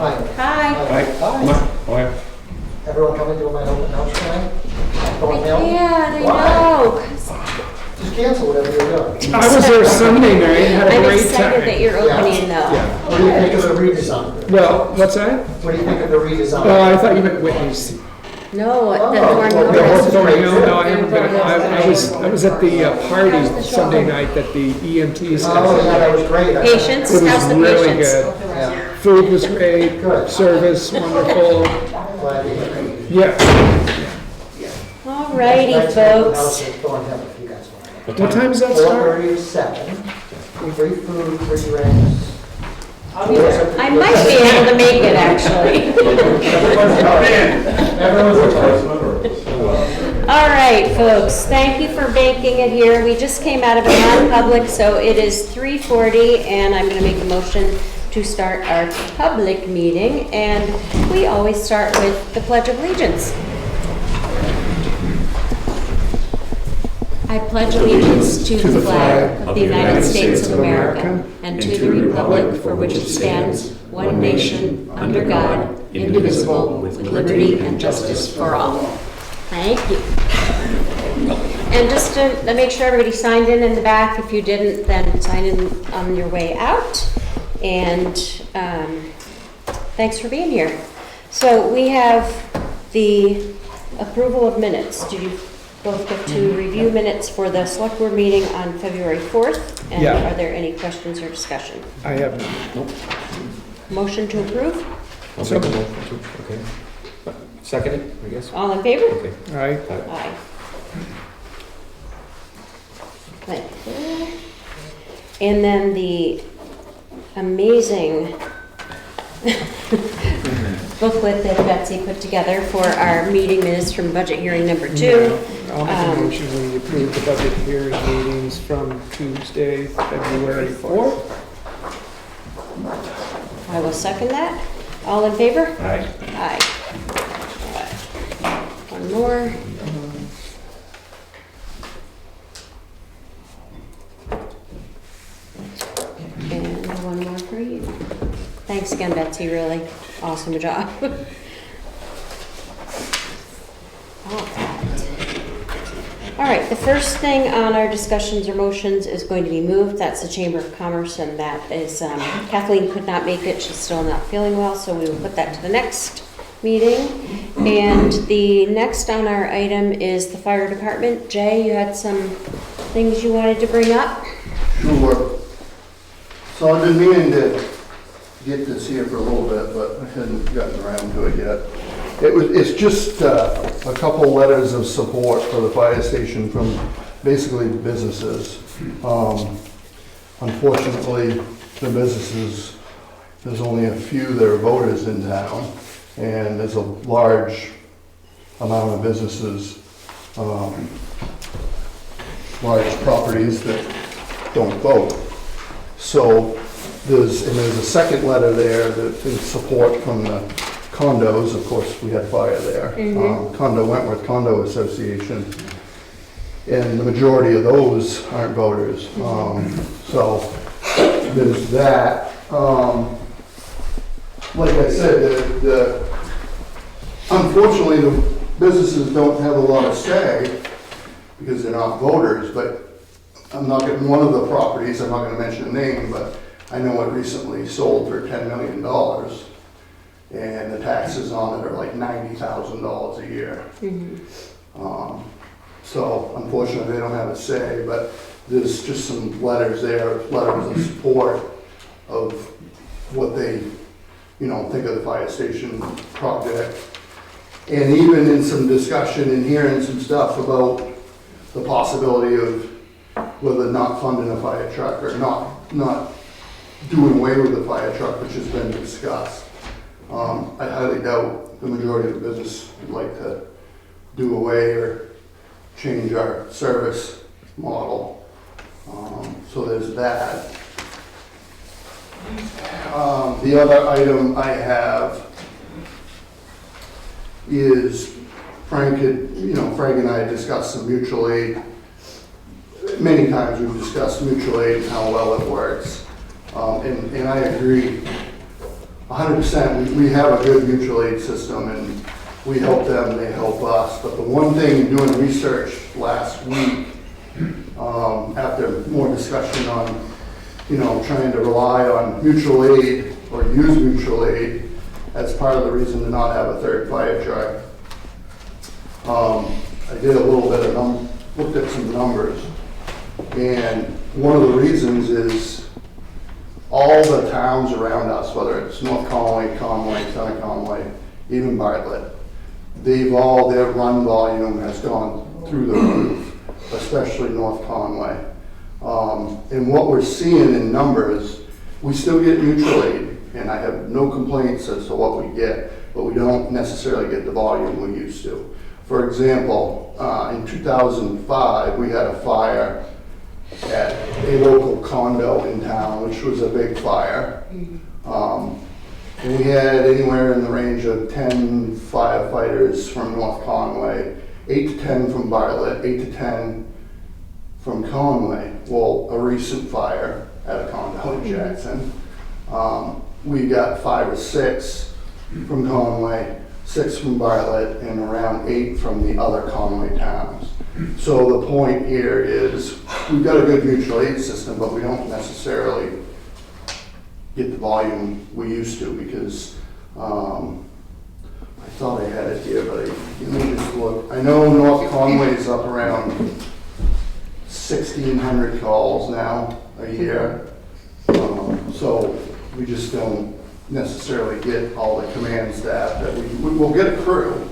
Hi. Hi. Hi. Everyone coming to my open house tonight? Yeah, I Why? know. Just cancel whatever you're doing. I was there Sunday night, had a I'm great excited that time. you're opening though. Yeah. What do you think of the redesign? Well, what's that? What do you think of the redesign? Oh, I thought you meant Whitney's. No, the Oh, Thornhill well, Rest. Thornhill, no, I haven't been, Thornhill I was at the party Sunday night that the EMTs Oh, yeah, had. that was great. Patience, It how's was the really patience? good. Yeah, Food was great, Good. service wonderful. glad to hear it. Yeah. Alrighty, Next open house folks. in Thornhill, if you guys want. What time does that start? 4:30 to 7. Free food, free drinks. I might be able to make it actually. All right, folks, thank you for making it here. We just came out of a non-public, so it is 3:40, and I'm gonna make a motion to start our public meeting, and we always start with the Pledge of Allegiance. I pledge allegiance to the flag of the United States of America and to the republic for which it stands, one nation, under God, indivisible, with liberty and justice for all. Thank you. And just to make sure everybody signed in the back, if you didn't, then sign in on your way out. And thanks for being here. So we have the approval of minutes. Do you both get to review minutes for the select board meeting on February 4th? And Yeah. are there any questions or discussion? I have, Motion to approve? I'll make a motion to, okay. Second it, I guess? All in favor? Okay. all right, Aye. Thank you. And then the amazing booklet that Betsy put together for our meeting minutes from budget hearing number 2. I'll make a motion we approve the budget hearing meetings from Tuesday, February 4th. I will second that. All in favor? Aye. Aye. One more. And one more for you. Thanks again, Betsy, really awesome job. All right, the first thing on our discussions or motions is going to be moved. That's the Chamber of Commerce, and that is, Kathleen could not make it. She's still not feeling well, so we will put that to the next meeting. And the next on our item is the fire department. Jay, you had some things you wanted to bring up? Sure. So I've been meaning to get this here for a little bit, but I hadn't gotten around to it yet. It's just a couple letters of support for the fire station from basically businesses. Unfortunately, the businesses, there's only a few that are voters in town, and there's a large amount of businesses, large properties that don't vote. So there's a second letter there that in support from the condos. Of course, we had fire there. Wentworth Condo Association, and the majority of those aren't voters. So there's that. Like I said, unfortunately, the businesses don't have a lot of say because they're not voters, but I'm not getting one of the properties, I'm not gonna mention the name, but I know it recently sold for $10 million, and the taxes on it are like $90,000 a year. So unfortunately, they don't have a say, but there's just some letters there, letters of support of what they, think of the fire station project. And even in some discussion and hearing some stuff about the possibility of whether not funding a fire truck or not doing away with the fire truck, which has been discussed. I highly doubt the majority of the business would like to do away or change our service model. So there's that. The other item I have is Frank and I had discussed some mutual aid. Many times we've discussed mutual aid and how well it works. And I agree 100%. We have a good mutual aid system, and we help them, they help us. But the one thing, doing research last week, after more discussion on, trying to rely on mutual aid or use mutual aid as part of the reason to not have a third fire truck, I did a little bit of looked at some numbers, and one of the reasons is all the towns around us, whether it's North Conway, Center Conway, even Bartlett, their run volume has gone through the roof, especially North Conway. And what we're seeing in numbers, we still get mutual aid, and I have no complaints as to what we get, but we don't necessarily get the volume we used to. For example, in 2005, we had a fire at a local condo in town, which was a big fire. And we had anywhere in the range of 10 firefighters from North Conway, 8 to 10 from Bartlett, 8 to 10 from Conway. Well, a recent fire at a condo in Jackson, we got 5 or 6 from Conway, 6 from Bartlett, and around 8 from the other Conway towns. So the point here is we've got a good mutual aid system, but we don't necessarily get the volume we used to, because I thought I had it here, but let me just look. I know North Conway's up around 1,600 calls now a year. So we just don't necessarily get all the command staff that we'll get a crew,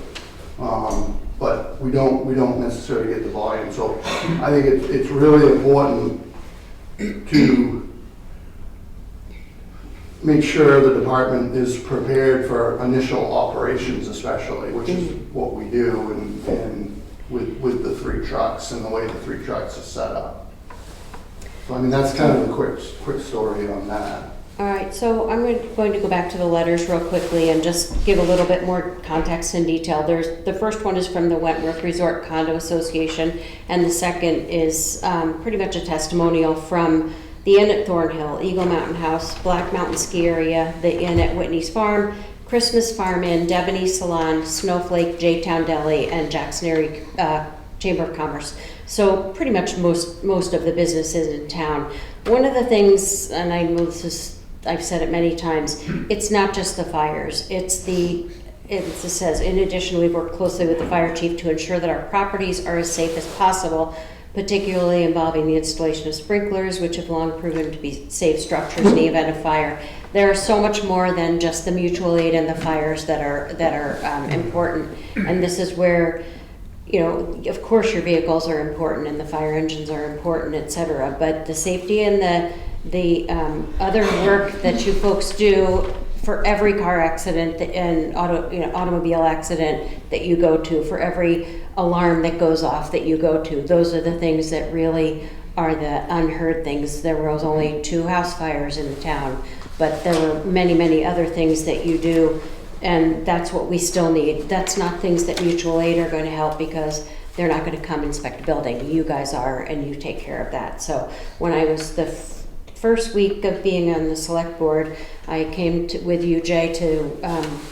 but we don't necessarily get the volume. So I think it's really important to make sure the department is prepared for initial operations, especially, which is what we do, and with the 3 trucks and the way the 3 trucks are set up. So I mean, that's kind of a quick story on that. All right, so I'm going to go back to the letters real quickly and just give a little bit more context and detail. The first one is from the Wentworth Resort Condo Association, and the second is pretty much a testimonial from the Inn at Thornhill, Eagle Mountain House, Black Mountain Ski Area, the Inn at Whitney's Farm, Christmas Farm Inn, Devaney Salon, Snowflake, J-Town Deli, and Jackson Area Chamber of Commerce. So pretty much most of the businesses in town. One of the things, and I know I've said it many times, it's not just the fires. It says, in addition, we've worked closely with the fire chief to ensure that our properties are as safe as possible, particularly involving the installation of sprinklers, which have long proven to be safe structures in the event of fire. There are so much more than just the mutual aid and the fires that are important. And this is where, of course your vehicles are important and the fire engines are important, etc. But the safety and the other work that you folks do for every car accident and automobile accident that you go to, for every alarm that goes off that you go to, those are the things that really are the unheard things. There was only 2 house fires in the town, but there were many, many other things that you do, and that's what we still need. That's not things that mutual aid are going to help, because they're not going to come inspect a building. You guys are, and you take care of that. So when I was the first week of being on the select board, I came with you, Jay, to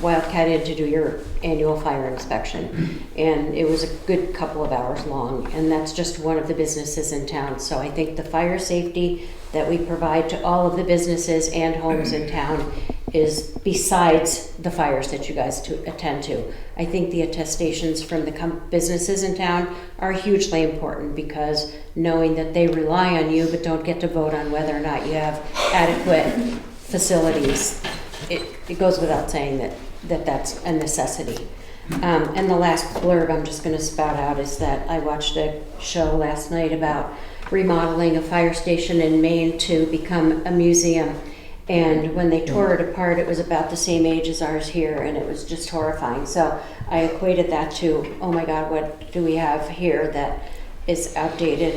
Wildcat Inn to do your annual fire inspection. And it was a good couple of hours long, and that's just one of the businesses in town. So I think the fire safety that we provide to all of the businesses and homes in town is besides the fires that you guys attend to. I think the attestations from the businesses in town are hugely important, because knowing that they rely on you but don't get to vote on whether or not you have adequate facilities, it goes without saying that's a necessity. And the last blurb I'm just going to spout out is that I watched a show last night about remodeling a fire station in Maine to become a museum. And when they tore it apart, it was about the same age as ours here, and it was just horrifying. So I equated that to, oh my God, what do we have here that is outdated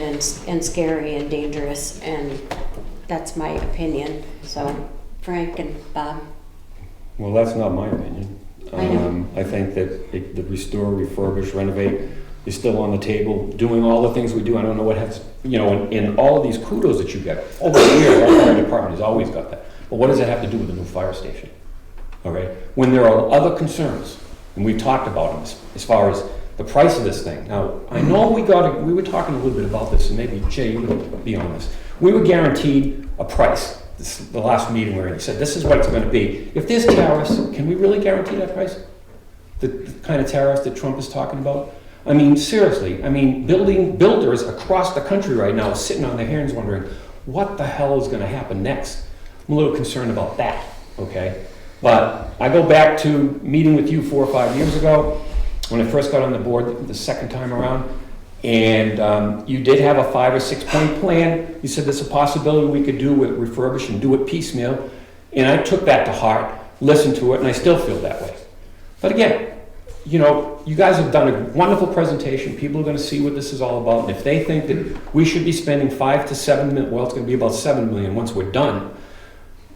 and scary and dangerous? And that's my opinion. So Frank and Bob. Well, that's not my opinion. I know. I think that the restore, refurbish, renovate is still on the table, doing all the things we do. I don't know what has, in all of these kudos that you get over the years, our fire department has always got that. But what does it have to do with the new fire station? okay? When there are other concerns, and we've talked about them, as far as the price of this thing. Now, I know we were talking a little bit about this, and maybe Jay, you would be on this. We were guaranteed a price, the last meeting where he said, this is what it's gonna be. If there's tariffs, can we really guarantee that price? The kind of tariffs that Trump is talking about? I mean, seriously, I mean, builders across the country right now are sitting on their hands wondering, what the hell is gonna happen next? I'm a little concerned about that, okay? But I go back to meeting with you 4 or 5 years ago, when I first got on the board the second time around, and you did have a 5 or 6 point plan. You said there's a possibility we could do it, refurbish and do it piecemeal, and I took that to heart, listened to it, and I still feel that way. But again, you know, you guys have done a wonderful presentation. People are going to see what this is all about, and if they think that we should be spending 5 to 7 million, well, it's going to be about 7 million once we're done,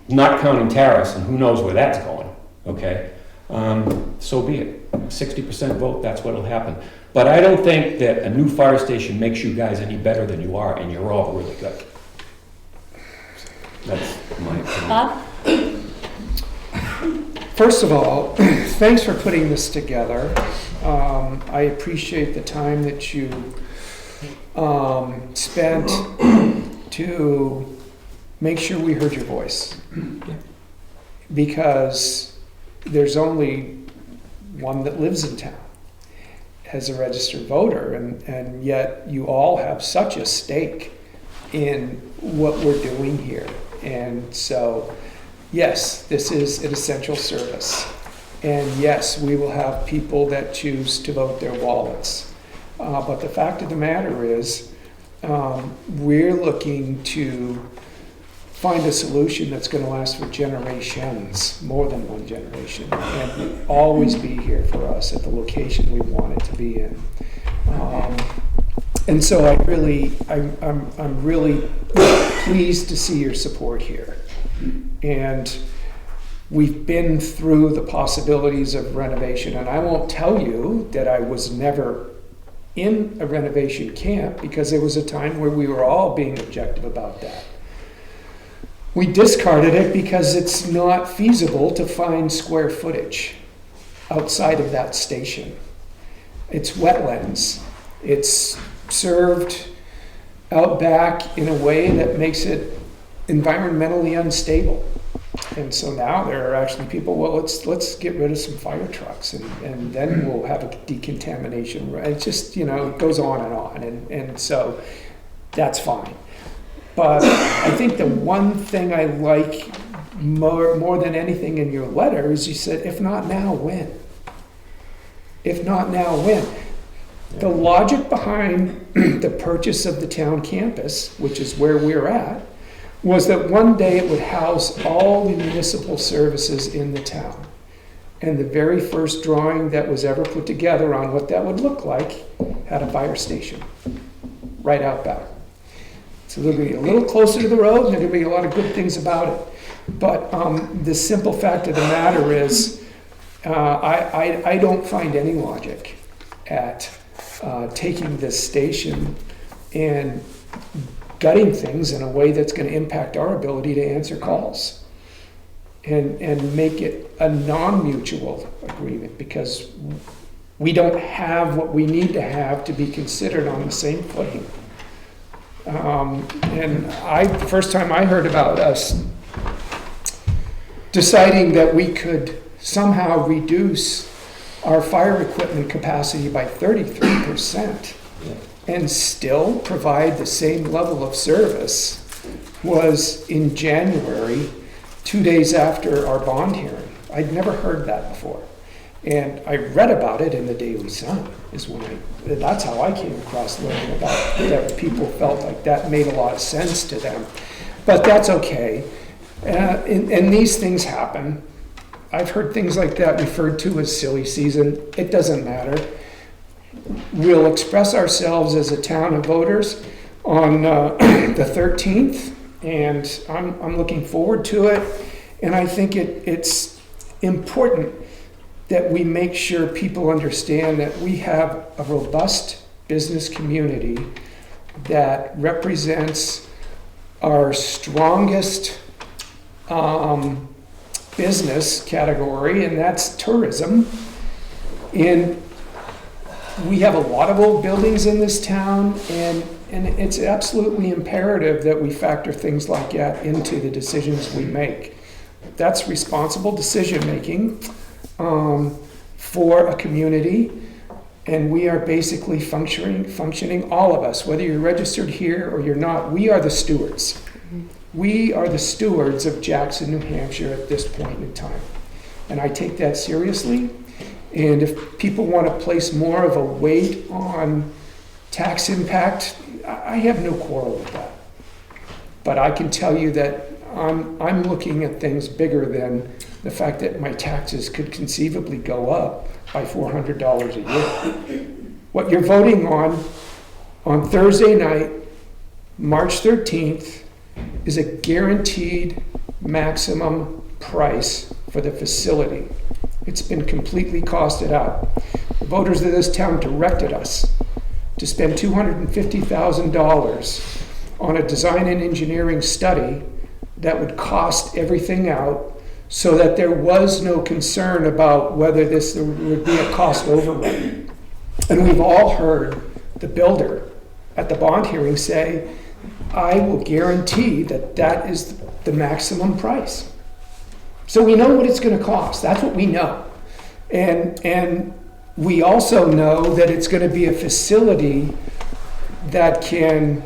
not counting tariffs, and who knows where that's going, okay? So be it. 60% vote, that's what'll happen. But I don't think that a new fire station makes you guys any better than you are, and you're all really good. That's my opinion. Bob? First of all, thanks for putting this together. I appreciate the time that you spent to make sure we heard your voice. Because there's only one that lives in town as a registered voter, and yet you all have such a stake in what we're doing here. And so, yes, this is an essential service. And yes, we will have people that choose to vote their wallets. But the fact of the matter is, we're looking to find a solution that's going to last for generations, more than one generation, and always be here for us at the location we want it to be in. And so I'm really pleased to see your support here. And we've been through the possibilities of renovation, and I won't tell you that I was never in a renovation camp, because there was a time where we were all being objective about that. We discarded it because it's not feasible to find square footage outside of that station. It's wetlands. It's served out back in a way that makes it environmentally unstable. And so now there are actually people, well, let's get rid of some fire trucks, and then we'll have a decontamination. It just, it goes on. And so that's fine. But I think the one thing I like more than anything in your letter is you said, if not now, when? If not now, when? The logic behind the purchase of the town campus, which is where we're at, was that one day it would house all the municipal services in the town. And the very first drawing that was ever put together on what that would look like had a fire station right out back. So it'll be a little closer to the road, and there'll be a lot of good things about it. But the simple fact of the matter is, I don't find any logic at taking this station and gutting things in a way that's going to impact our ability to answer calls and make it a non-mutual agreement, because we don't have what we need to have to be considered on the same footing. And the first time I heard about us deciding that we could somehow reduce our fire equipment capacity by 33% and still provide the same level of service was in January, 2 days after our bond hearing. I'd never heard that before. And I read about it in the Daily Sun, that's how I came across learning about it, that people felt like that made a lot of sense to them. But that's okay. And these things happen. I've heard things like that referred to as silly season. It doesn't matter. We'll express ourselves as a town of voters on the 13th, and I'm looking forward to it. And I think it's important that we make sure people understand that we have a robust business community that represents our strongest business category, and that's tourism. And we have a lot of old buildings in this town, and it's absolutely imperative that we factor things like that into the decisions we make. That's responsible decision-making for a community, and we are basically functioning, all of us, whether you're registered here or you're not, we are the stewards. We are the stewards of Jackson, New Hampshire at this point in time. And I take that seriously. And if people want to place more of a weight on tax impact, I have no quarrel with that. But I can tell you that I'm looking at things bigger than the fact that my taxes could conceivably go up by $400 a year. What you're voting on Thursday night, March 13th, is a guaranteed maximum price for the facility. It's been completely costed out. The voters of this town directed us to spend $250,000 on a design and engineering study that would cost everything out, so that there was no concern about whether this would be a cost overrun. And we've all heard the builder at the bond hearing say, I will guarantee that that is the maximum price. So we know what it's going to cost. That's what we know. And we also know that it's going to be a facility that can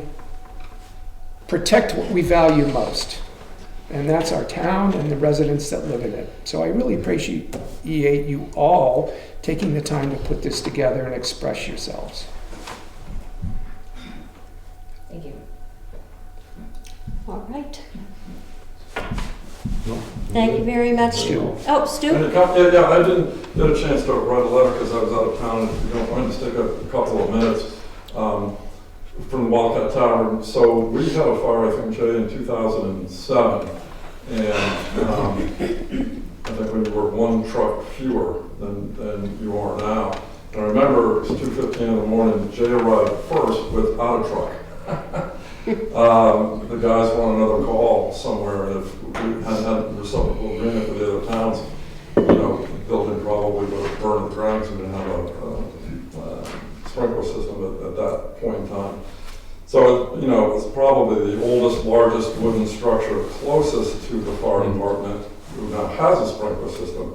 protect what we value most. And that's our town and the residents that live in it. So I really appreciate you all taking the time to put this together and express yourselves. Thank you. All right. Thank you very much. Stu. Oh, Stu? Yeah, I didn't get a chance to write a letter because I was out of town. If you don't mind, just take a couple of minutes from the Wildcat Tower. So we had a fire, I think, Jay, in 2007, and I think we were one truck fewer than you are now. And I remember it was 2:15 in the morning. Jay arrived first without a truck. The guys were on another call somewhere, and if we hadn't had a reciprocal agreement with the other towns, the building probably would have burned to the ground because we didn't have a sprinkler system at that point in time. So, it's probably the oldest, largest wooden structure closest to the fire department, who now has a sprinkler system.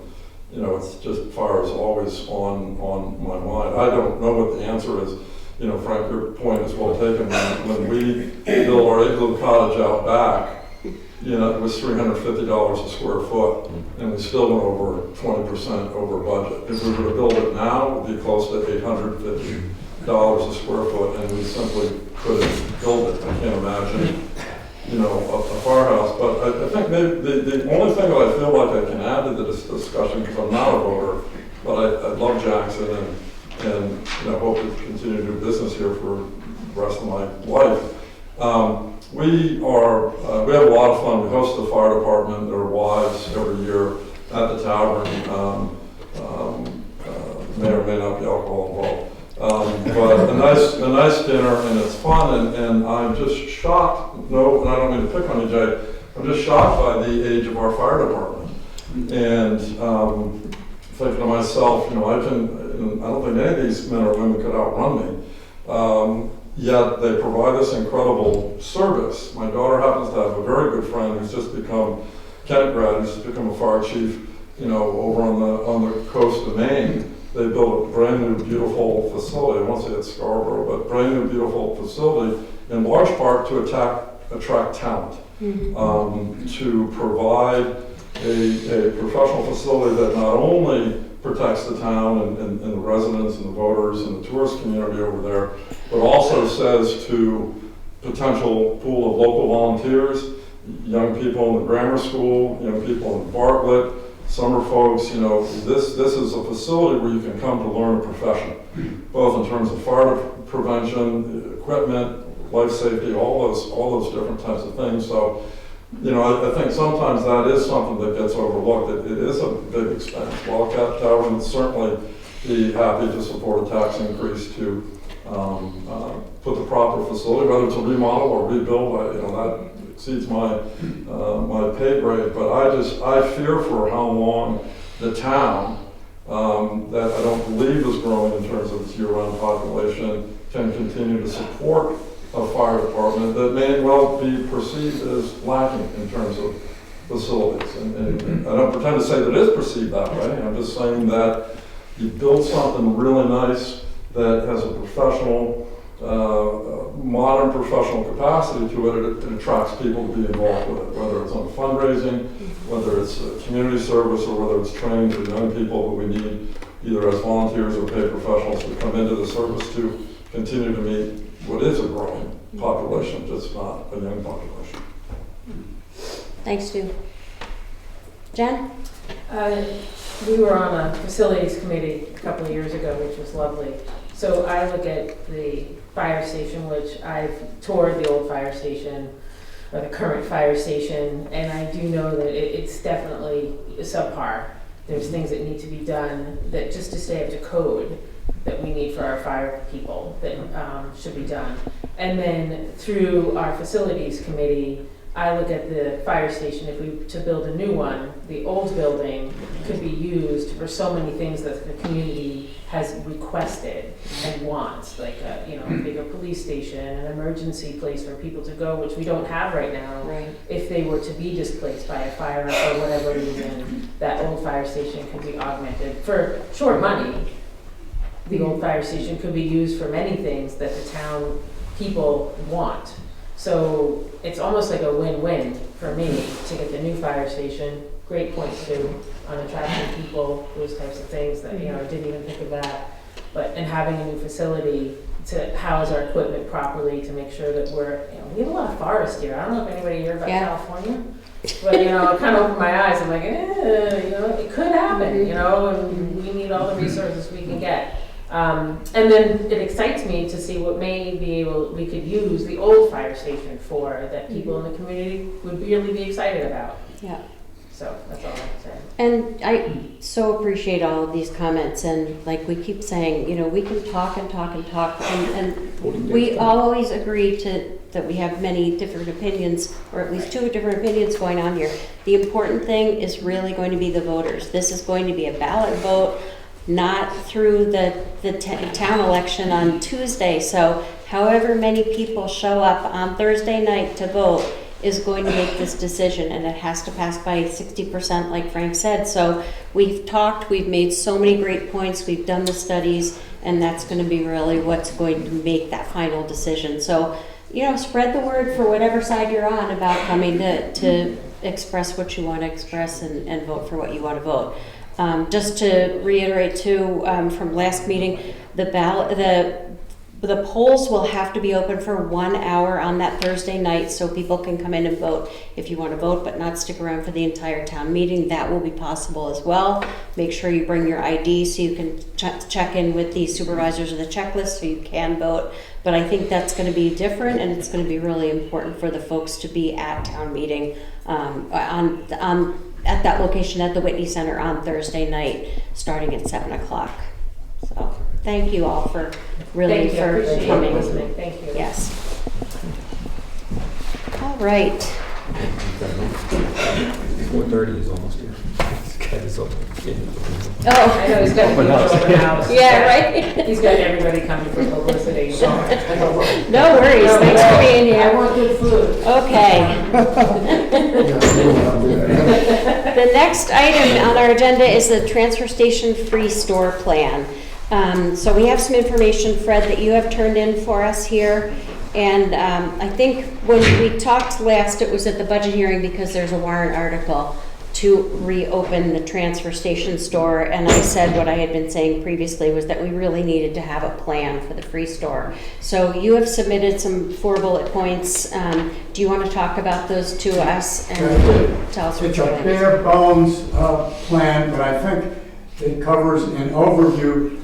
It's just fire is always on my mind. I don't know what the answer is. Frank, your point is well taken. When we built our igloo cottage out back, it was $350 a square foot, and we still went over 20% over budget. If we were to build it now, it would be close to $850 a square foot, and we simply couldn't build it. I can't imagine, a firehouse. But I think maybe the only thing that I feel like I can add to this discussion, because I'm not a voter, but I love Jackson and hope to continue to do business here for the rest of my life. We have a lot of fun. We host the fire department, their wives, every year at the tavern. May or may not be alcohol involved. But a nice dinner, and it's fun, and I'm just shocked, and I don't mean to pick on you, Jay, I'm just shocked by the age of our fire department. And thinking to myself, I don't think any of these men or women could outrun me. Yet they provide this incredible service. My daughter happens to have a very good friend who's just become, Kent grad, who's just become a fire chief, over on the coast of Maine. They built a brand new, beautiful facility. I won't say it's Scarborough, but brand new, beautiful facility, in large part to attract talent, to provide a professional facility that not only protects the town and the residents and the voters and the tourist community over there, but also says to potential pool of local volunteers, young people in the grammar school, young people in Bartlett, summer folks, this is a facility where you can come to learn a profession, both in terms of fire prevention, equipment, life safety, all those different types of things. So, I think sometimes that is something that gets overlooked. It is a big expense. Wildcat Tower would certainly be happy to support a tax increase to put the proper facility, whether it's a remodel or rebuild. exceeds my pay grade, but I fear for how long the town, that I don't believe is growing in terms of its year-round population, can continue to support a fire department that may well be perceived as lacking in terms of facilities. And I don't pretend to say that it is perceived that way. I'm just saying that you build something really nice that has a professional, modern professional capacity to it, it attracts people to be involved with it, whether it's on fundraising, whether it's community service, or whether it's training for young people who we need either as volunteers or paid professionals to come into the service to continue to meet what is a growing population, just not a young population. Thanks, Stu. Jen? We were on a facilities committee a couple of years ago, which was lovely. So I look at the fire station, which I've toured the old fire station, or the current fire station, and I do know that it's definitely subpar. There's things that need to be done that just to stay up to code that we need for our fire people that should be done. And then through our facilities committee, I look at the fire station, if we to build a new one, the old building could be used for so many things that the community has requested and wants, like a bigger police station, an emergency place for people to go, which we don't have right now. Right. If they were to be displaced by a fire for whatever reason, that old fire station could be augmented for short money. The old fire station could be used for many things that the town people want. So it's almost like a win-win for me to get the new fire station. Great point too on attracting people, those types of things that, I didn't even think of that. And having a new facility to house our equipment properly, to make sure that we have a lot of forest here. I don't know if anybody here about California, but it kind of opened my eyes. I'm like, it could happen, and we need all the resources we can get. And then it excites me to see what we could use the old fire station for, that people in the community would really be excited about. Yeah. So that's all I have to say. And I so appreciate all of these comments, and like we keep saying, we can talk and talk and talk, and we always agree that we have many different opinions, or at least two different opinions going on here. The important thing is really going to be the voters. This is going to be a ballot vote, not through the town election on Tuesday. So however many people show up on Thursday night to vote is going to make this decision, and it has to pass by 60%, like Frank said. So we've talked, we've made so many great points, we've done the studies, and that's going to be really what's going to make that final decision. So, spread the word for whatever side you're on about coming to express what you want to express and vote for what you want to vote. Just to reiterate too, from last meeting, the polls will have to be open for 1 hour on that Thursday night, so people can come in and vote if you want to vote, but not stick around for the entire town meeting. That will be possible as well. Make sure you bring your ID so you can check in with the supervisors of the checklist so you can vote. But I think that's going to be different, and it's going to be really important for the folks to be at town meeting at that location at the Whitney Center on Thursday night, starting at 7 o'clock. So thank you all for coming. Thank you. Yes. All right. 4:30 is almost here. I know he's got Open house. open house. Yeah, right? He's got everybody coming for publicity. No worries. Thanks for being I here. want good food. Okay. The next item on our agenda is the transfer station free store plan. So we have some information, Fred, that you have turned in for us here. And I think when we talked last, it was at the budget hearing because there's a warrant article to reopen the transfer station store. And I said what I had been saying previously was that we really needed to have a plan for the free store. So you have submitted some 4 bullet points. Do you want to talk about those to us and tell us what It's you're a doing? bare bones plan, but I think it covers an overview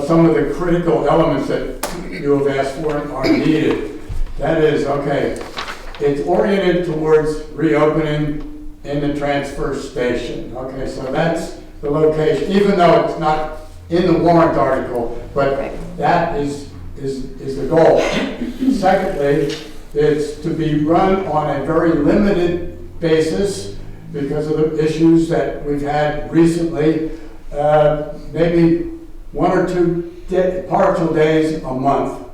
some of the critical elements that you have asked for are needed. That is, it's oriented towards reopening in the transfer station. Okay, so that's the location, even though it's not in the warrant article, but that is the goal. Secondly, It's to be run on a very limited basis because of the issues that we've had recently. Maybe 1 or 2 partial days a month.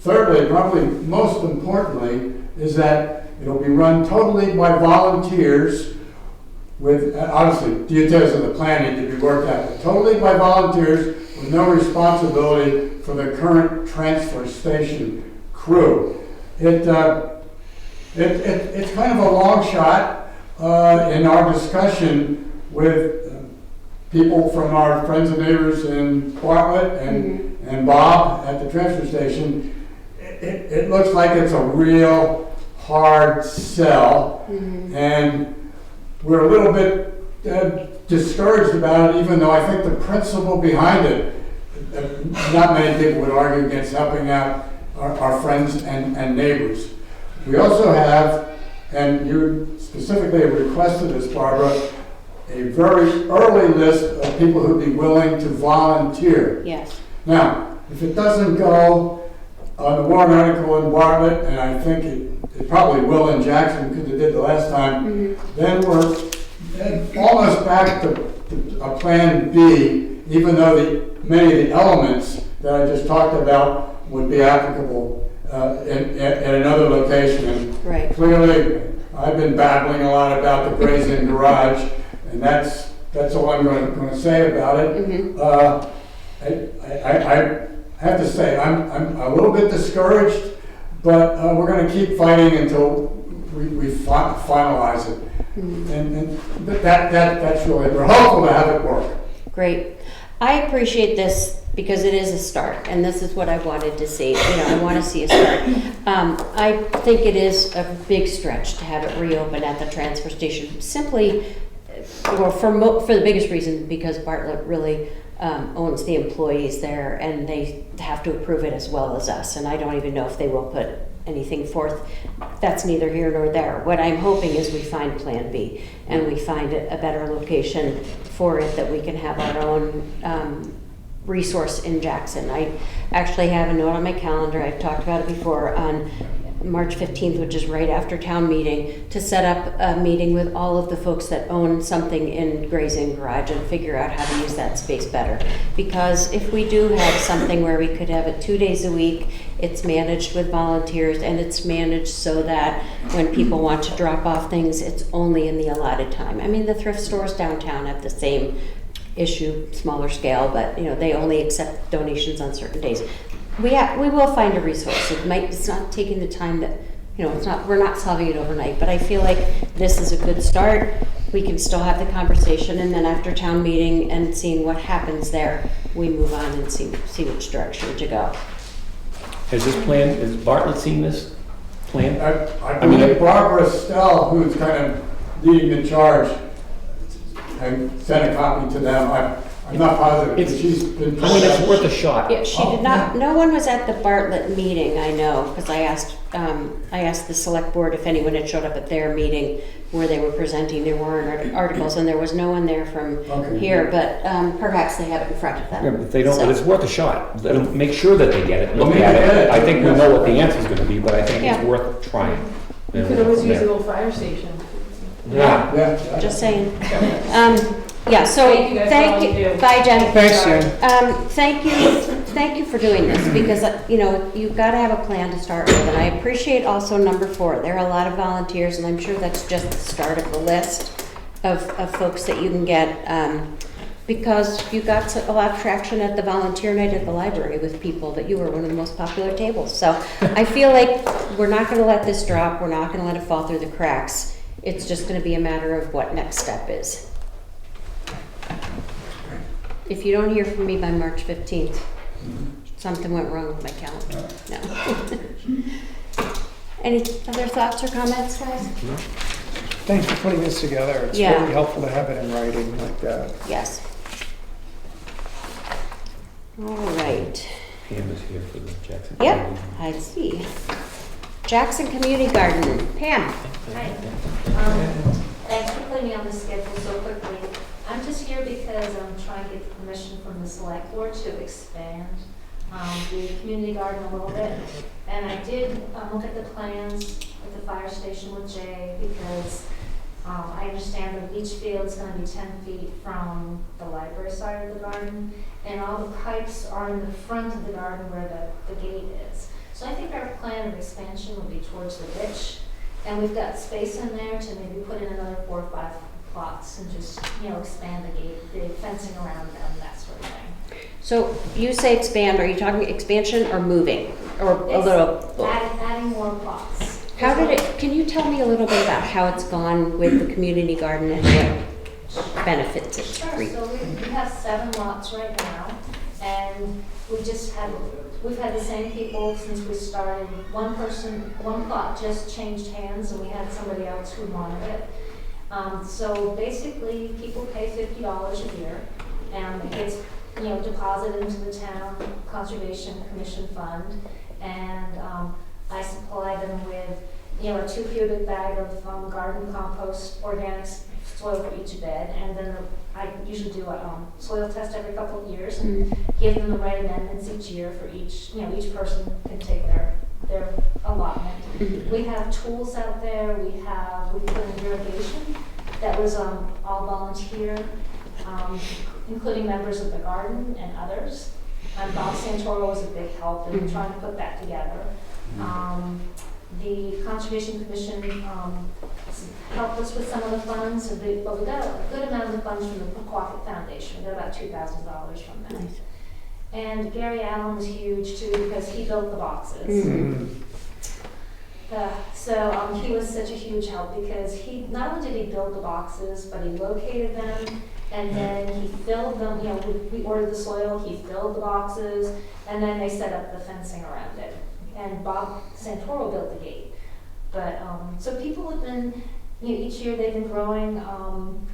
Thirdly, probably most importantly, is that it'll be run totally by volunteers with, obviously, details of the plan need to be worked out, but totally by volunteers with no responsibility for the current transfer station crew. It's kind of a long shot in our discussion with people from our friends and neighbors in Bartlett and Bob at the transfer station. It looks like it's a real hard sell, and we're a little bit discouraged about it, even though I think the principle behind it, not many people would argue against helping out our friends and neighbors. We also have, and you specifically have requested this, Barbara, a very early list of people who'd be willing to volunteer. Yes. Now, if it doesn't go on the warrant article in Bartlett, and I think it probably will in Jackson because it did the last time, then we're almost back to a plan B, even though many of the elements that I just talked about would be applicable at another location. And Right. clearly, I've been babbling a lot about the Grazing Garage, and that's all I'm going to say about it. I have to say, I'm a little bit discouraged, but we're going to keep fighting until we finalize it. And that's really, we're hopeful to have it work. Great. I appreciate this because it is a start, and this is what I wanted to see. I want to see a start. I think it is a big stretch to have it reopen at the transfer station, simply, or for the biggest reason, because Bartlett really owns the employees there, and they have to approve it as well as us, and I don't even know if they will put anything forth. That's neither here nor there. What I'm hoping is we find Plan B, and we find a better location for it, that we can have our own resource in Jackson. I actually have a note on my calendar, I've talked about it before, on March 15th, which is right after town meeting, to set up a meeting with all of the folks that own something in Grazing Garage and figure out how to use that space better. Because if we do have something where we could have it 2 days a week, it's managed with volunteers, and it's managed so that when people want to drop off things, it's only in the allotted time. I mean, the thrift stores downtown have the same issue, smaller scale, but they only accept donations on certain days. We will find a resource. It's not taking the time that, we're not solving it overnight, but I feel like this is a good start. We can still have the conversation, and then after town meeting and seeing what happens there, we move on and see which direction to go. Has Bartlett seen this plan? I believe Barbara Stell, who's kind of leading the charge, I sent a copy to them. I'm not positive. She's been. It's worth a shot. Yeah, she did not. No one was at the Bartlett meeting, I know, because I asked the select board if anyone had showed up at their meeting where they were presenting their warrant articles, and there was no one there from here. But perhaps they have it in front of them. Yeah, but they don't. But it's worth a shot. Let them make sure that they get it. Look at it. I think we know what the answer is going to be, but I think it's worth trying. You could always use the old fire station. Yeah. Just saying. So Thank you guys for all you do. Bye, Jen. Thanks, Jen. Thank you for doing this, because you've got to have a plan to start with, and I appreciate also number 4. There are a lot of volunteers, and I'm sure that's just the start of the list of folks that you can get, because you got a lot of traction at the volunteer night at the library with people that you were one of the most popular tables. So I feel like we're not going to let this drop. We're not going to let it fall through the cracks. It's just going to be a matter of what next step is. If you don't hear from me by March 15th, something went wrong with my calendar. No. Any other thoughts or comments, guys? Thanks for putting this together. It's really helpful to have it in writing like that. Yes. All right. Pam is here for the Jackson. Yep, I see. Jackson Community Garden. Pam. Hi. Thanks for putting me on the schedule so quickly. I'm just here because I'm trying to get permission from the select board to expand the community garden a little bit. And I did look at the plans at the fire station with Jay, because I understand that each field is going to be 10 feet from the library side of the garden, and all the pipes are in the front of the garden where the gate is. So I think our plan of expansion would be towards the ditch, and we've got space in there to maybe put in another 4 or 5 plots and just, expand the gate, the fencing around them, that sort of thing. So you say expand, are you talking expansion or moving? Or a little? Adding more plots. Can you tell me a little bit about how it's gone with the community garden and what benefits it Sure, brings? so we have 7 lots right now, and we've had the same people since we started. One plot just changed hands, and we had somebody else who wanted it. So basically, people pay $50 a year, and it gets, deposited into the town conservation commission fund, and I supply them with, a 2 cubic bag of garden compost, organic soil for each bed, and then I usually do a soil test every couple of years and give them the right amendments each year for each, each person can take their allotment. We have tools out there, we put in irrigation that was all volunteer, including members of the garden and others. Bob Santoro was a big help in trying to put that together. The Conservation Commission helped us with some of the funds, but we got a good amount of the funds from the Quacket Foundation. We got about $2,000 from them. Nice. And Gary Allen was huge too, because he built the boxes. So he was such a huge help, because he not only did he build the boxes, but he located them, and then he filled them. We ordered the soil, he filled the boxes, and then they set up the fencing around it. And Bob Santoro built the gate. But so people have been, each year they've been growing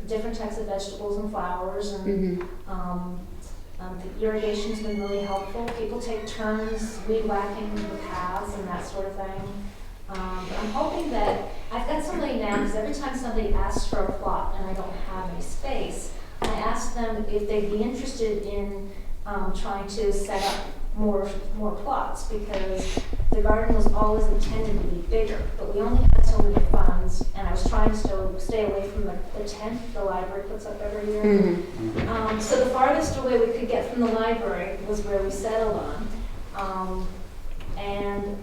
different types of vegetables and flowers, and the irrigation's been really helpful. People take turns weed whacking the paths and that sort of thing. But I'm hoping that I've got somebody now, because every time somebody asks for a plot and I don't have any space, I ask them if they'd be interested in trying to set up more plots, because the garden was always intended to be bigger, but we only had so many funds, and I was trying to stay away from the tent the library puts up every year. So the farthest away we could get from the library was where we settled on. And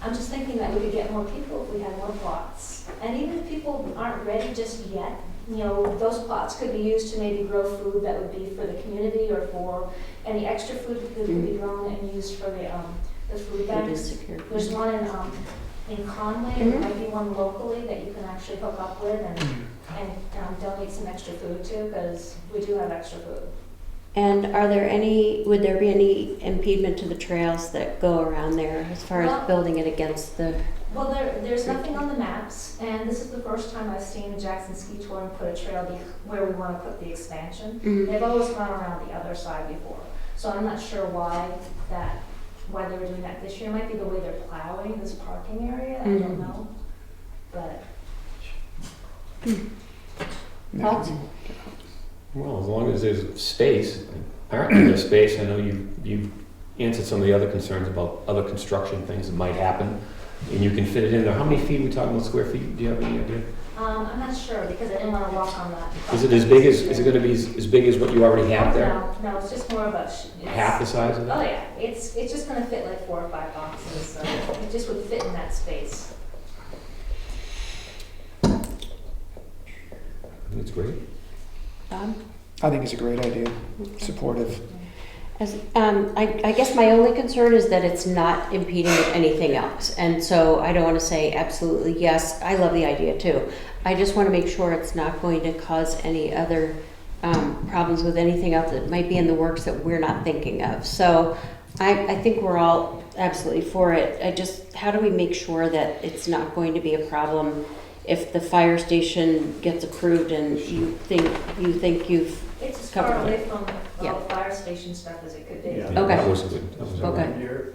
I'm just thinking that we could get more people if we had more plots. And even if people aren't ready just yet, those plots could be used to maybe grow food that would be for the community, or for any extra food that could be grown and used for the food banks. There's one in Conway, and there might be one locally that you can actually hook up with and donate some extra food to, because we do have extra food. And would there be any impediment to the trails that go around there as far as building it against the? Well, there's nothing on the maps, and this is the first time I've seen the Jackson Ski Touring put a trail where we want to put the expansion. They've always gone around the other side before, so I'm not sure why they were doing that this year. It might be the way they're plowing this parking area, I don't know, but. Thoughts? Well, as long as there's space, apparently there's space. I know you've answered some of the other concerns about other construction things that might happen, and you can fit it in there. How many feet are we talking about, square feet? Do you have any idea? I'm not sure, because I didn't want to walk on that. Is it going to be as big as what you already have there? No, it's just more of a. Half the size of that? Oh yeah, it's just going to fit like 4 or 5 boxes, so it just would fit in that space. That's great. I think it's a great idea, supportive. I guess my only concern is that it's not impeding anything else. And so I don't want to say absolutely yes. I love the idea too. I just want to make sure it's not going to cause any other problems with anything else that might be in the works that we're not thinking of. So I think we're all absolutely for it. How do we make sure that it's not going to be a problem if the fire station gets approved and you think you've It's as covered far away it? from Yeah. fire station stuff as it could be. Yeah, Okay. That was good. That was Okay. good.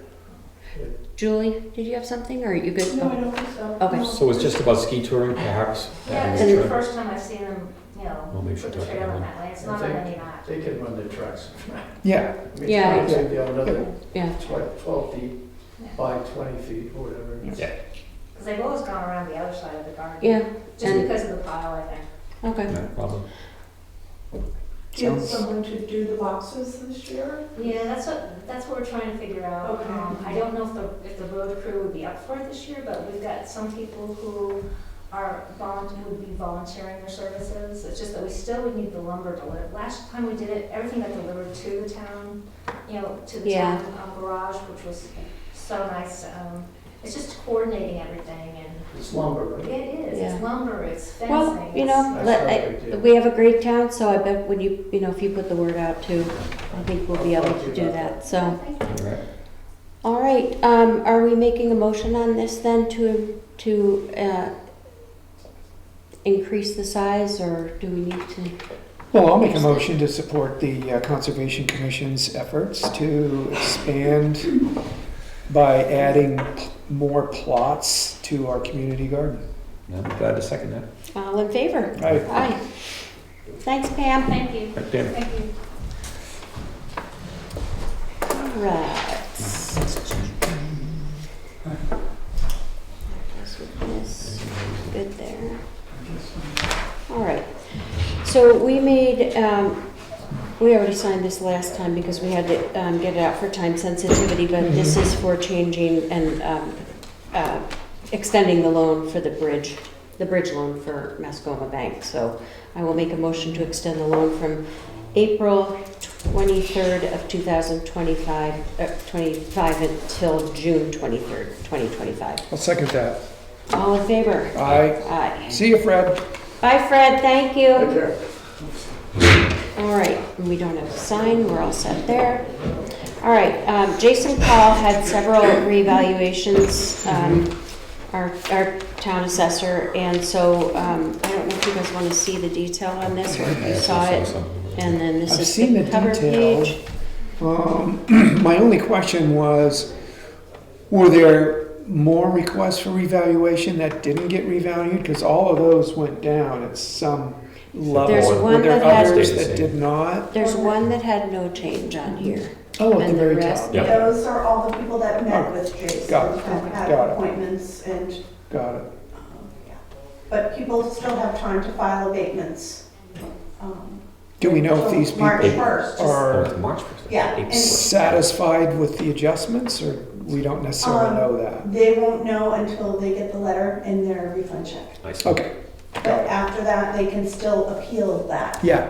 Julie, did you have something, or are you good? No, I don't think so. Okay. So it's just about ski touring, perhaps? Yeah, having this a is the trip? first time I've seen them, you Well, know, maybe we put should the talk trailer about that way. It's not on any map. They can run their trucks. Yeah, Yeah. Maybe another Yeah. 12 feet Yeah. by 20 feet or whatever. Yeah. Because they've always gone around the other side of the garden. Yeah, Just and- because of the pile, I think. Okay. No problem. Get Sounds- someone to do the boxes this year? Yeah, that's what we're trying to figure out. Okay. I don't know if the road crew would be up for it this year, but we've got some people who would be volunteering their services. It's just that we still would need the lumber delivered. Last time we did it, everything got delivered to the town, you know, to the Yeah. town garage, which was so nice. It's just coordinating everything, and It's lumber, right? it is, Yeah. it's lumber, it's fencing. Well, you know, That's not a big deal. we have a great town, so I bet when you know, if you put the word out too, I think we'll be able to do that, so. All right. All right, are we making a motion on this then to increase the size, or do we need to? well, I'll make a motion to support the Conservation Commission's efforts to expand by adding more plots to our community garden. I'm glad to second that. All in favor? Aye. Aye. Thanks, Pam. Thank you, Right there. thank you. All right. Good there. All right. So we made, we already signed this last time because we had to get it out for time sensitivity, but this is for changing and extending the loan for the bridge loan for Mascoma Bank. So I will make a motion to extend the loan from April 23rd of 2025, 25 until June 23rd, 2025. I'll second that. All in favor? Aye. Aye. See you, Fred. Bye, Fred, thank you. Take care. All right, we don't have to sign, we're all set there. All right, Jason Paul had several reevaluations, our town assessor, and so I don't know if you guys want to see the detail on this, or if you saw it. And then this I've is seen the the cover detail. page. My only question was, were there more requests for revaluation that didn't get revalued? Because all of those went down at some level. There's Were one there that has- others Stayed the that same. did not? There's one that had no change on here. Oh, at the And the very rest- top. Yeah. Those are all the people that met Oh, with Jason got it, and had got it. appointments and, Got it. yeah. But people still have time to file abatements. Do we know if until these March people 1st. Oh, are it's March 1st. Yeah, April and- 1st. satisfied with the adjustments, or we don't necessarily know that? They won't know until they get the letter and their refund check. I see. Okay, But got it. after that, they can still appeal that. Yeah,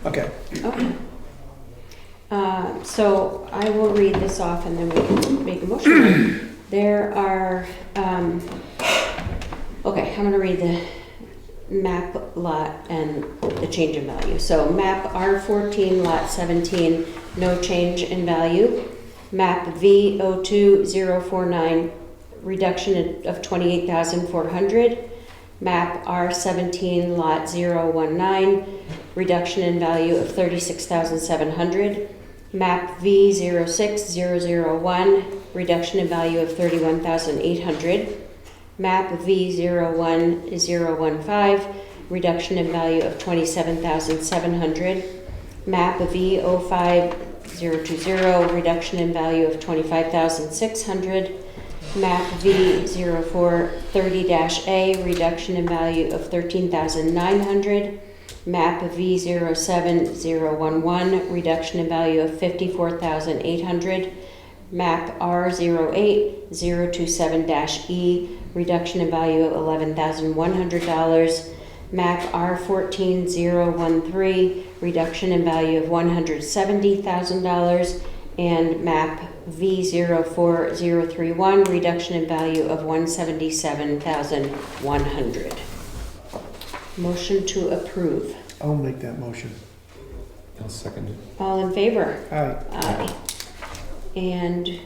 okay. Okay. So I will read this off and then we can make a motion. There are, okay, I'm gonna read the map lot and the change in value. So map R14 lot 17, no change in value. Map V02049, reduction of 28,400. Map R17 lot 019, reduction in value of 36,700. Map V06001, reduction in value of 31,800. Map V01015, reduction in value of 27,700. Map V05020, reduction in value of 25,600. Map V0430-A, reduction in value of 13,900. Map V07011, reduction in value of 54,800. Map R08027-E, reduction in value of $11,100. Map R14013, reduction in value of $170,000. And map V04031, reduction in value of $177,100. Motion to approve. I'll make that motion. I'll second it. All in favor? Aye. Aye. And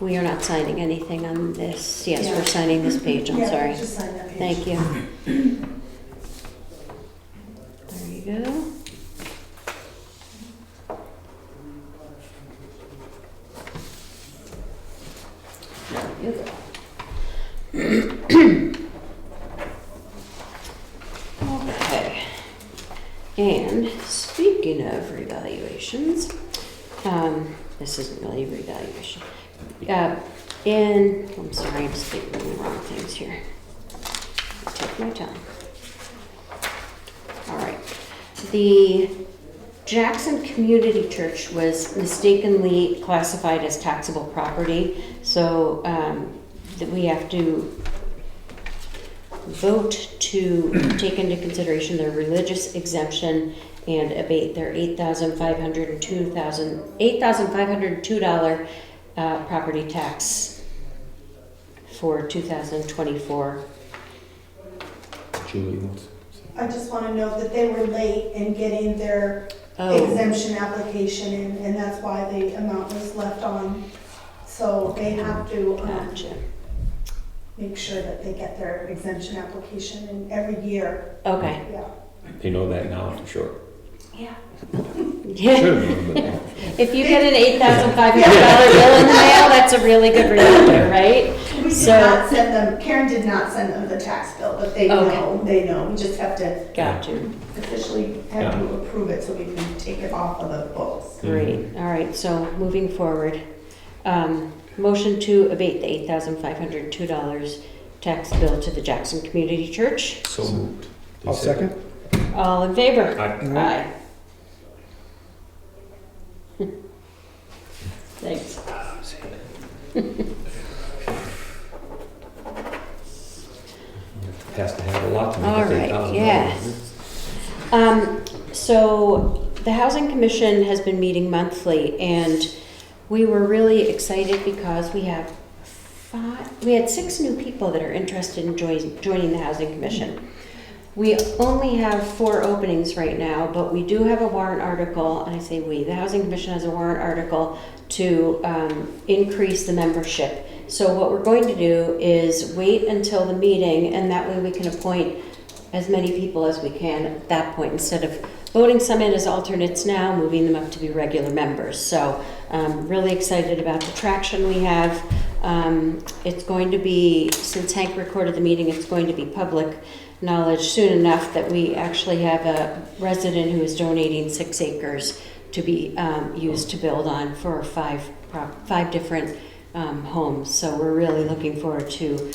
we are not signing anything on this. Yes, Yeah. we're signing this page, I'm Yeah, sorry. just sign that page. Thank you. There you go. Okay. And speaking of revaluations, this isn't really a revaluation. I'm sorry, I'm speaking the wrong things here. Take my time. All right. The Jackson Community Church was mistakenly classified as taxable property, so that we have to vote to take into consideration their religious exemption and abate their $8,502 property tax for 2024. Julie wants. I just want to note that they were late in getting their Oh. exemption application in, and that's why the amount was left on. So they have to Gotcha. make sure that they get their exemption application in every year. Okay. Yeah. They know that now for sure. Yeah. Yeah. Should have known that. If you get an $8,500 bill in the mail, that's a really good reminder, right? We did So- not send them, Karen did not send them the tax bill, but they Okay. know, We just have to Gotcha. officially have to approve it so we can take it off of the books. Great. All right. So moving forward, motion to abate the $8,502 tax bill to the Jackson Community Church. So moved. I'll second. All in favor? Aye. Aye. Thanks. Has to have a lot to make All it right, $8,000. yeah. So the Housing Commission has been meeting monthly, and we were really excited because we had 6 new people that are interested in joining the Housing Commission. We only have 4 openings right now, but we do have a warrant article, and I say we, the Housing Commission has a warrant article to increase the membership. So what we're going to do is wait until the meeting, and that way we can appoint as many people as we can at that point, instead of voting some in as alternates now, moving them up to be regular members. So really excited about the traction we have. It's going to be, since Hank recorded the meeting, it's going to be public knowledge soon enough that we actually have a resident who is donating 6 acres to be used to build on for 5 different homes. So we're really looking forward to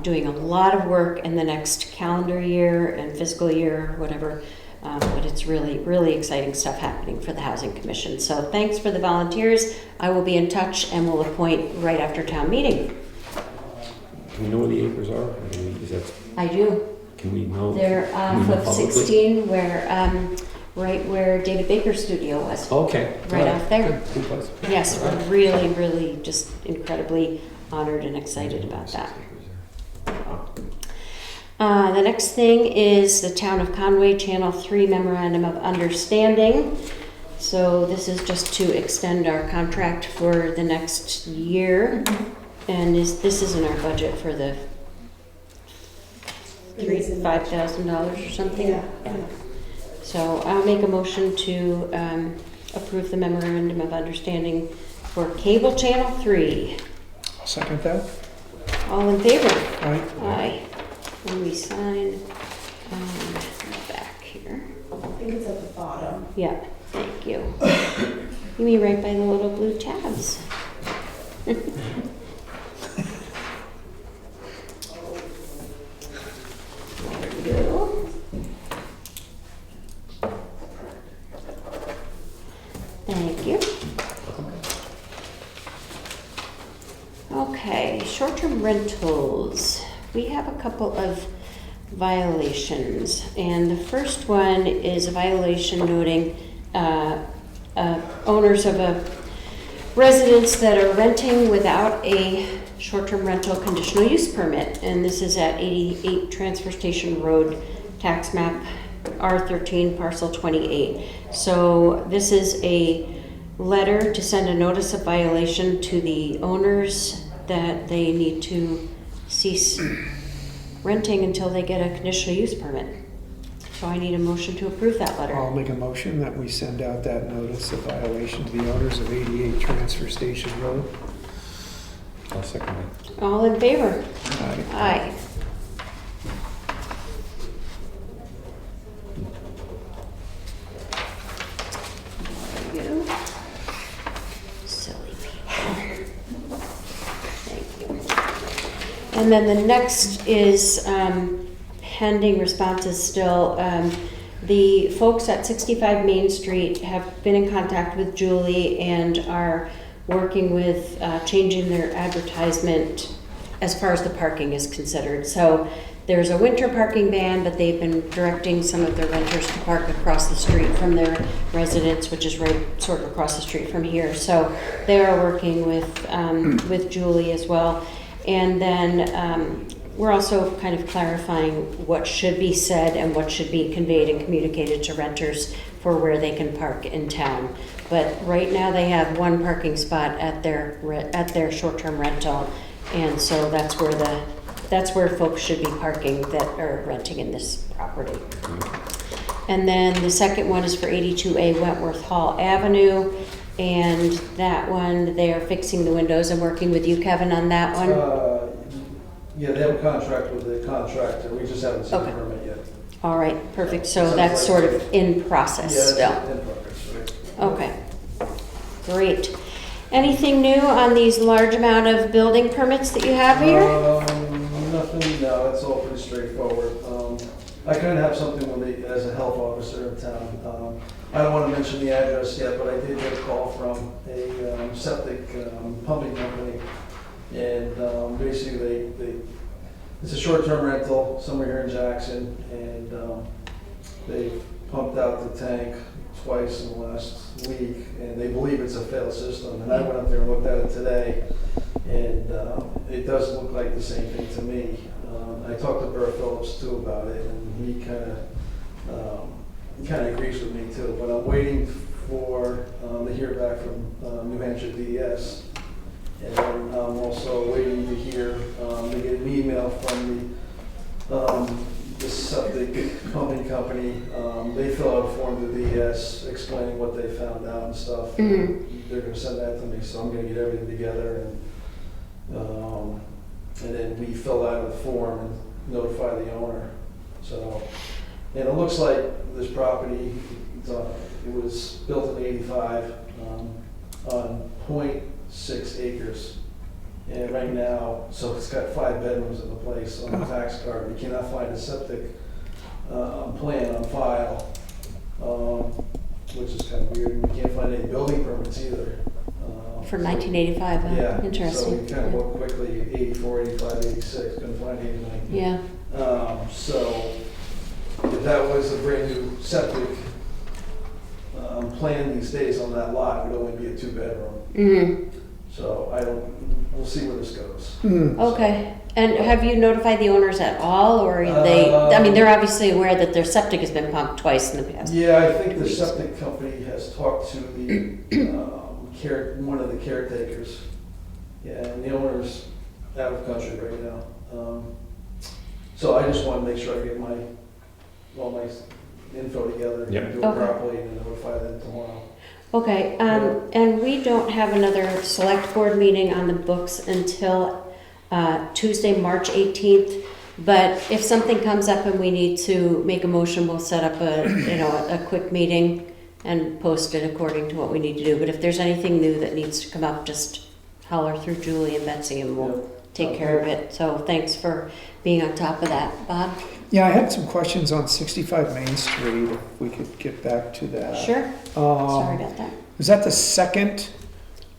doing a lot of work in the next calendar year and fiscal year, whatever. But it's really, really exciting stuff happening for the Housing Commission. So thanks for the volunteers. I will be in touch and will appoint right after town meeting. Do we know where the acres are? I do. Can we know? They're Can we know off of publicly? 16, where right where David Baker's studio was. Okay. Right All off there. Good. Good place. Yes, we're really, really just incredibly honored and excited about that. The next thing is the Town of Conway Channel 3 Memorandum of Understanding. So this is just to extend our contract for the next year. And this is in our budget for the $5,000 or something. Yeah. So I'll make a motion to approve the Memorandum of Understanding for Cable Channel 3. I'll second that. All in favor? Aye. Aye. And we sign back here. I think it's at the bottom. Yeah, thank you. You mean right by the little blue tabs. There we go. Thank you. Okay, short-term rentals. We have a couple of violations, and the first one is a violation noting owners of a residence that are renting without a short-term rental conditional use permit, and this is at 88 Transfer Station Road, tax map R13, parcel 28. So this is a letter to send a notice of violation to the owners that they need to cease renting until they get a conditional use permit. So I need a motion to approve that letter. I'll make a motion that we send out that notice of violation to the owners of 88 Transfer Station Road. I'll second that. All in favor? Aye. Aye. There you go. Silly people. Thank you. And then the next is pending responses still. The folks at 65 Main Street have been in contact with Julie and are working with changing their advertisement as far as the parking is considered. So there's a winter parking ban, but they've been directing some of their renters to park across the street from their residence, which is right sort of across the street from here. So they are working with Julie as well. And then we're also kind of clarifying what should be said and what should be conveyed and communicated to renters for where they can park in town. But right now they have one parking spot at their short-term rental, and so that's where folks should be parking that are renting in this property. And then the second one is for 82A Wentworth Hall Avenue, and that one they are fixing the windows and working with you, Kevin, on that one. Yeah, they have a contract with the contractor, we just haven't seen the permit yet. All right, perfect. So that's sort of in process Yeah, still. it's in progress, right? Okay, great. Anything new on these large amount of building permits that you have here? Nothing, no, it's all pretty straightforward. I couldn't have something with the, as a health officer in town. I don't want to mention the address yet, but I did get a call from a septic pumping company. And basically, it's a short-term rental somewhere here in Jackson, and they pumped out the tank twice in the last week, and they believe it's a failed system. And I went up there and looked at it today, and it does look like the same thing to me. I talked to Bert Phillips too about it, and he kind of agrees with me too. But I'm waiting for to hear back from New Hampshire DES. And I'm also waiting to hear, to get an email from the septic pumping company. They fill out a form to DES explaining what they found out and stuff. Mm-hmm. They're gonna send that to me, so I'm gonna get everything together and then we fill out a form and notify the owner. So, and it looks like this property, it was built in '85 on 0.6 acres. And right now, so it's got 5 bedrooms in the place on the tax card. We cannot find a septic plan on file, which is kind of weird. We can't find any building permits either. For 1985, Yeah, interesting. so we kind of looked quickly, 84, 85, 86, couldn't find anything. Yeah. So if that was a brand new septic plan these days on that lot, it would only be a 2-bedroom. Mm-hmm. So we'll see where this goes. Okay. And have you notified the owners at all, or are they? I mean, they're obviously aware that their septic has been pumped twice in the past. Yeah, I think the septic company has talked to the one of the caretakers. Yeah, and the owner's out of country right now. So I just want to make sure I get all my info together and Yep. do it Okay. properly and notify them tomorrow. Okay, and we don't have another select board meeting on the books until Tuesday, March 18th. But if something comes up and we need to make a motion, we'll set up a quick meeting and post it according to what we need to do. But if there's anything new that needs to come up, just holler through Julie and Betsy and we'll take care of it. So thanks for being on top of that. Bob? Yeah, I had some questions on 65 Main Street, if we could get back to that. Sure. Sorry about that. Was that the second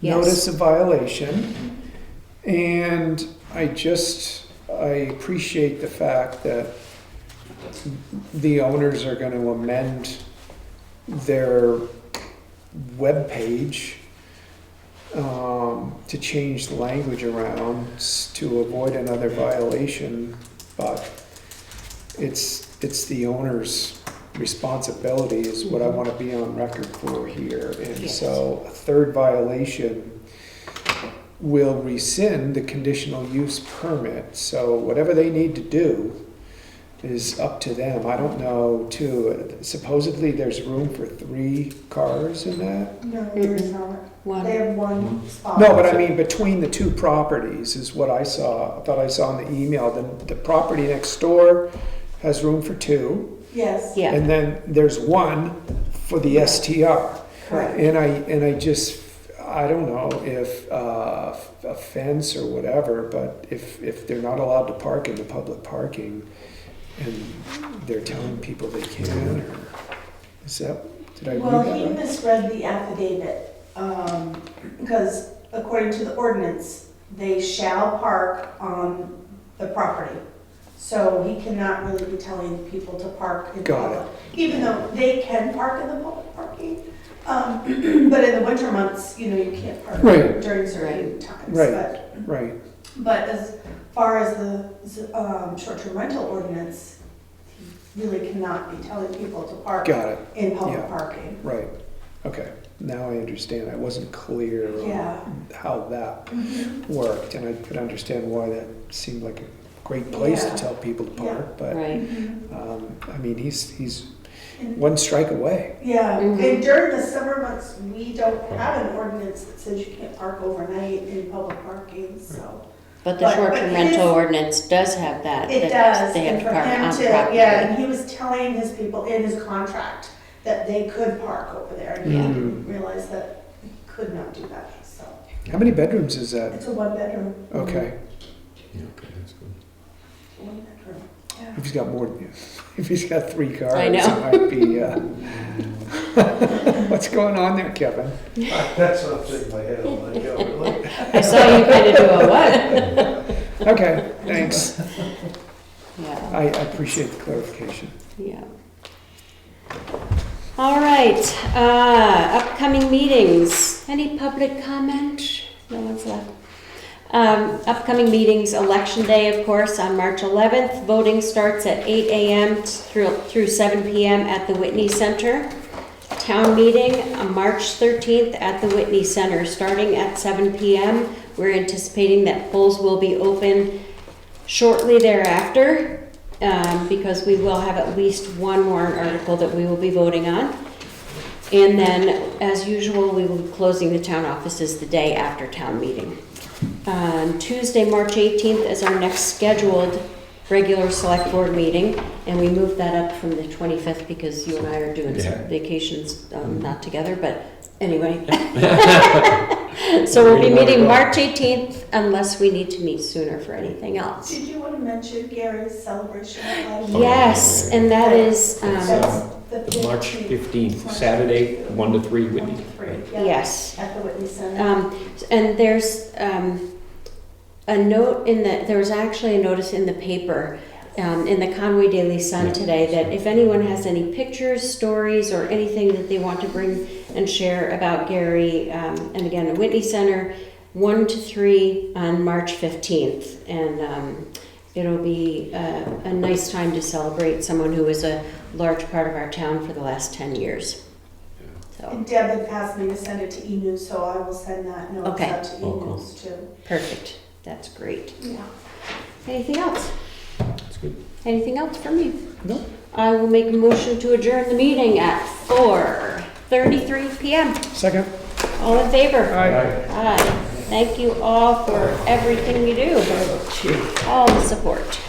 Yes. notice of violation? And I appreciate the fact that the owners are going to amend their webpage to change the language around to avoid another violation, but it's the owner's responsibility is what I want to be on record for here. And Yes. so a third violation will rescind the conditional use permit. So whatever they need to do, is up to them. I don't know, too. Supposedly, there's room for 3 cars in that? No, there is not. One. They have one spot. No, but I mean, between the 2 properties is what I saw, I thought I saw in the email. The property next door has room for 2. Yes. Yeah. And then there's 1 for the STR. Correct. And I don't know if a fence or whatever, but if they're not allowed to park in the public parking and they're telling people they can, or is that, did I read Well, that he right? misread the affidavit, because according to the ordinance, they shall park on the property. So he cannot really be telling people to park in Got public. Even though they can park in the public parking, but in the winter months, you can't park Right. during certain times. Right. Right, But as far as the short-term rental ordinance, he really cannot be telling people to park got it, in public Yeah. parking. right. Okay, now I understand. I wasn't clear Yeah. on how that Mhm. worked, and I could understand why that seemed like a great place Yeah. to tell people to Yeah. park, but, Right. I mean, he's And- one strike away. Yeah, Mhm. and during the summer months, we don't have an ordinance that says you can't park overnight in public parking, so. But the But short-term his- rental ordinance does have that. It that does, They have and to for park him on to, property. yeah, and he was telling his people in his contract that they could park over there, and he Yeah. didn't realize that he could not do that, so. How many bedrooms is that? It's a one-bedroom. Okay, Yeah, okay, that's good. One-bedroom, yeah. if he's got more, if he's got 3 cars, I know. it might be, what's going on there, Kevin? That's what I'm shaking my head on, like, oh, really? I saw you kind of do a what? Okay, thanks. Yeah, I appreciate the clarification. yeah. All right, upcoming meetings. Any public comment? No one's left. Upcoming meetings, Election Day, of course, on March 11th. Voting starts at 8 a.m. through 7 p.m. at the Whitney Center. Town meeting on March 13th at the Whitney Center, starting at 7 p.m. We're anticipating that polls will be open shortly thereafter, because we will have at least one warrant article that we will be voting on. And then, as usual, we will be closing the town offices the day after town meeting. Tuesday, March 18th is our next scheduled regular select board meeting, and we moved that up from the 25th because you and I are doing some Yeah. vacations, not together, but anyway. So we'll be meeting March 18th unless we need to meet sooner for anything else. Did you want to mention Gary's celebration of life? Yes, and that is, That's the March 15th, Saturday, 1 to 3, Whitney. 1 to 3, yeah, yes. at the Whitney Center. And there's a note there was actually a notice in the paper, in the Conway Daily Sun today, that if anyone has any pictures, stories, or anything that they want to bring and share about Gary, and again, the Whitney Center, 1 to 3 on March 15th. And it'll be a nice time to celebrate someone who was a large part of our town for the last 10 years. So, And Deb had asked me to send it to E-News, so I will send that note Okay. out to Oh, cool. E-News too. perfect. That's great. Yeah. Anything else? That's good. Anything else from you? No. I will make a motion to adjourn the meeting at 4:33 p.m. Second? All in favor? Aye. Aye. Thank you all for everything you do, all the support.